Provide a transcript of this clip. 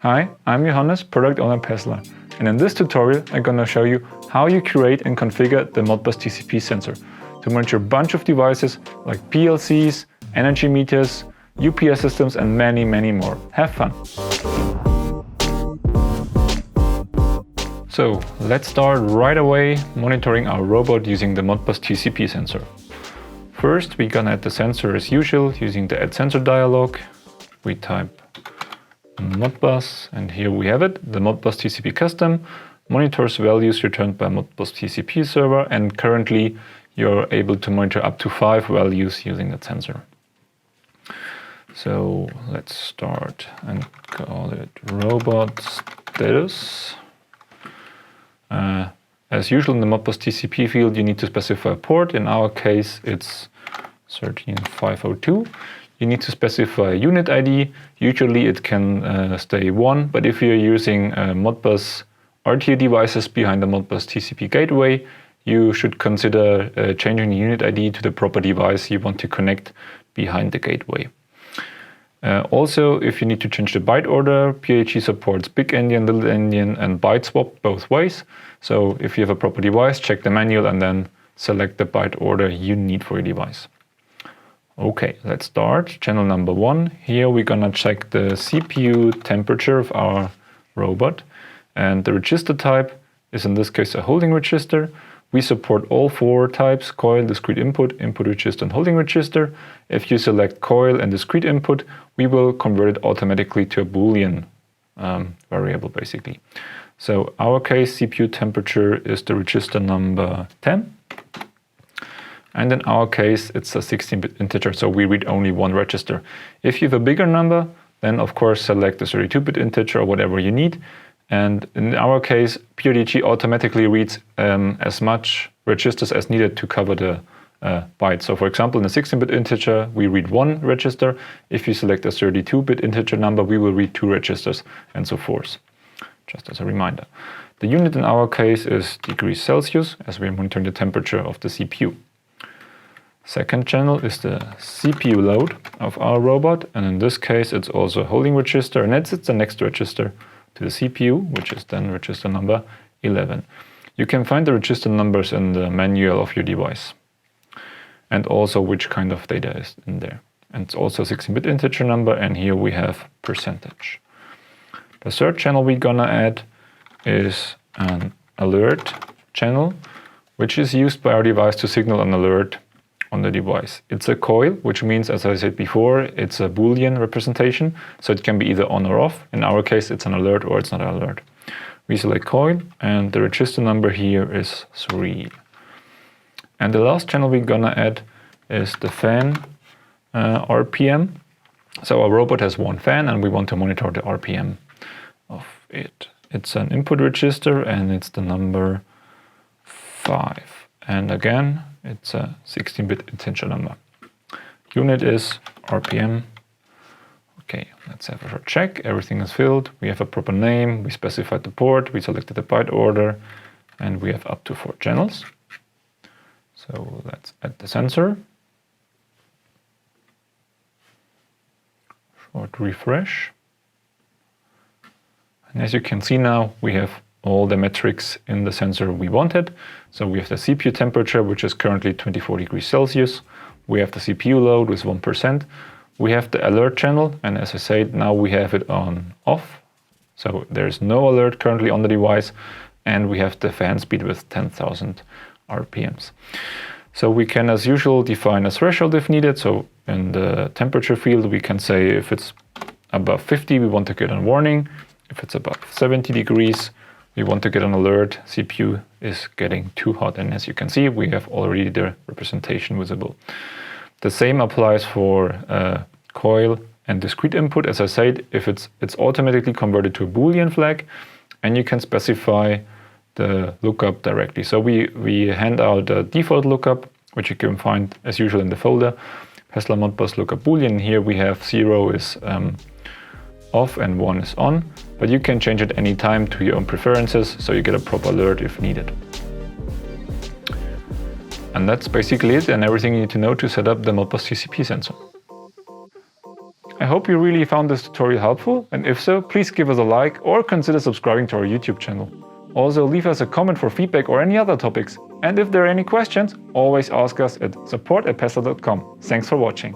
Hi, I'm Johannes, product owner at Tesla, and in this tutorial I'm gonna show you how you create and configure the Modbus TCP sensor to monitor a bunch of devices like PLCs, energy meters, UPS systems and many more. Have fun! So let's start right away monitoring our robot using the Modbus TCP sensor. First we're gonna add the sensor as usual using the add sensor dialog. We type Modbus, and here we have it. The Modbus TCP Custom monitors values returned by Modbus TCP server, and currently you're able to monitor up to 5 values using that sensor. So let's start and call it robot status. As usual in the Modbus TCP field, you need to specify a port. In our case, it's 13502. You need to specify a unit ID. Usually it can stay 1, but if you're using Modbus RTU devices behind the Modbus TCP gateway, you should consider changing the unit ID to the proper device you want to connect behind the gateway. Also, if you need to change the byte order, PRTG supports big endian, little endian and byte swap both ways. So if you have a proper device, check the manual and then select the byte order you need for your device. Okay, let's start. Channel number 1. Here we're gonna check the CPU temperature of our robot, and the register type is in this case a holding register. We support all 4 types: coil, discrete input, input register and holding register. If you select coil and discrete input, we will convert it automatically to a Boolean variable basically. So our case CPU temperature is the register number 10. And in our case, it's a 16-bit integer, so we read only 1 register. If you have a bigger number, then of course select the 32-bit integer or whatever you need. And in our case, PRTG automatically reads as much registers as needed to cover the bytes. So for example, in a 16-bit integer, we read 1 register. If you select a 32-bit integer number, we will read 2 registers and so forth, just as a reminder. The unit in our case is degrees Celsius, as we're monitoring the temperature of the CPU. Second channel is the CPU load of our robot, and in this case it's also a holding register, and it's the next register to the CPU, which is then register number 11. You can find the register numbers in the manual of your device, and also which kind of data is in there. And it's also a 16-bit integer number, and here we have percentage. The third channel we're gonna add is an alert channel, which is used by our device to signal an alert on the device. It's a coil, which means, as I said before, it's a Boolean representation, so it can be either on or off. In our case, it's an alert or it's not an alert. We select coil, and the register number here is 3. And the last channel we're gonna add is the fan RPM. So our robot has 1 fan, and we want to monitor the RPM of it. It's an input register, and it's the number 5. And again, it's a 16-bit integer number. Unit is RPM. Okay, let's have a short check. Everything is filled. We have a proper name. We specified the port. We selected the byte order, and we have up to 4 channels. So let's add the sensor. Short refresh. And as you can see now, we have all the metrics in the sensor we wanted. So we have the CPU temperature, which is currently 24 degrees Celsius. We have the CPU load with 1%. We have the alert channel, and as I said, now we have it on off. So there's no alert currently on the device. And we have the fan speed with 10,000 RPMs. So we can, as usual, define a threshold if needed. So in the temperature field, we can say if it's above 50, we want to get a warning. If it's above 70 degrees, we want to get an alert, CPU is getting too hot, and as you can see, we have already the representation visible. The same applies for coil and discrete input. As I said, if it's automatically converted to a Boolean flag, and you can specify the lookup directly. So we hand out a default lookup, which you can find as usual in the folder, Tesla Modbus lookup Boolean. Here we have 0 is off and 1 is on, but you can change it any time to your own preferences, so you get a proper alert if needed. And that's basically it, and everything you need to know to set up the Modbus TCP sensor. I hope you really found this tutorial helpful, and if so, please give us a like or consider subscribing to our YouTube channel. Also, leave us a comment for feedback or any other topics. And if there are any questions, always ask us at support@pestler.com. Thanks for watching.